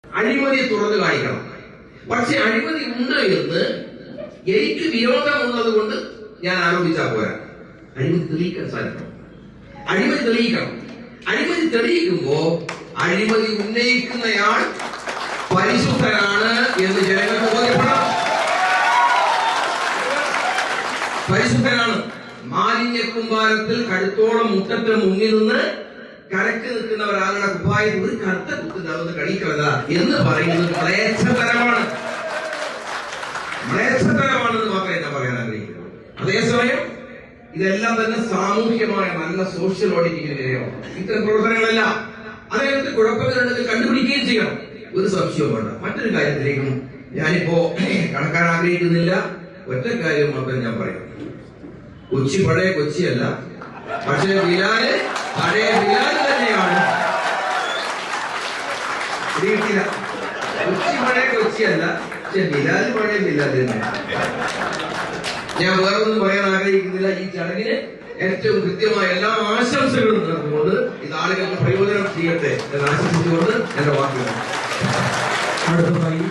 അഴിമതി തുറന്നു കാണിക്കണം. പക്ഷെ അഴിമതി ഉണ്ട് എന്ന് എനിക്ക് വിരോധമുള്ളത് കൊണ്ട് ഞാൻ ആരോപിച്ചാൽ പോരാ. അഴിമതി തെളിയിക്കാൻ സാധിക്കണം. അഴിമതി തെളിയിക്കണം. അഴിമതി തെളിയിക്കുമ്പോ അഴിമതി ഉന്നയിക്കുന്നയാൾ പരിശുദ്ധനാണ് എന്ന് ജനങ്ങൾക്ക് ബോധ്യപ്പെടണം. പരിശുദ്ധനാണ്. മാലിന്യക്കുമ്പാരത്തിൽ കഴുത്തോളം മുട്ടത്തിൽ മുങ്ങി നിന്ന് കരക്ക് നിൽക്കുന്ന ഒരാളുടെ കുപ്പായം ഒരു കറുത്ത കുത്തുന്നത് കഴിക്കരുത എന്ന് പറയുന്നത് മ്ലേച്ഛതരമാണ്. മ്ലേച്ഛതരമാണെന്ന് മാത്രമേ ഞാൻ പറയാൻ ആഗ്രഹിക്കുന്നു. അതേസമയം ഇതെല്ലാം തന്നെ സാമൂഹ്യമായ നല്ല സോഷ്യൽ ഓഡിറ്റിംഗിന് വിധേയമാണ്. ഇത്തരം പ്രവർത്തനങ്ങളെല്ലാം അദ്ദേഹത്തിന് കുഴപ്പങ്ങളുണ്ടെങ്കിൽ കണ്ടുപിടിക്കുകയും ചെയ്യണം. ഒരു സംശയവും വേണ്ട. മറ്റൊരു കാര്യത്തിലേക്കും ഞാനിപ്പോ കടക്കാൻ ആഗ്രഹിക്കുന്നില്ല. ഒറ്റ കാര്യം മാത്രം ഞാൻ പറയാം. കൊച്ചി പഴയ കൊച്ചിയല്ല, പക്ഷേ ബിലാല് പഴയ ബിലാല് തന്നെയാണ്. കൊച്ചി പഴയ കൊച്ചിയല്ല, പക്ഷെ ബിലാല് പഴയ ബിലാല് തന്നെയാണ്. ഞാൻ വേറൊന്നും പറയാൻ ആഗ്രഹിക്കുന്നില്ല. ഈ ചടങ്ങിന് ഏറ്റവും കൃത്യമായ എല്ലാ ആശംസകളും നേർന്നുകൊണ്ട് ഇത് ആളുകൾക്ക് പ്രയോജനം ചെയ്യട്ടെ എന്ന് ആശംസിച്ചുകൊണ്ട് എന്റെ വാക്കുകൾ. അടുത്തതായി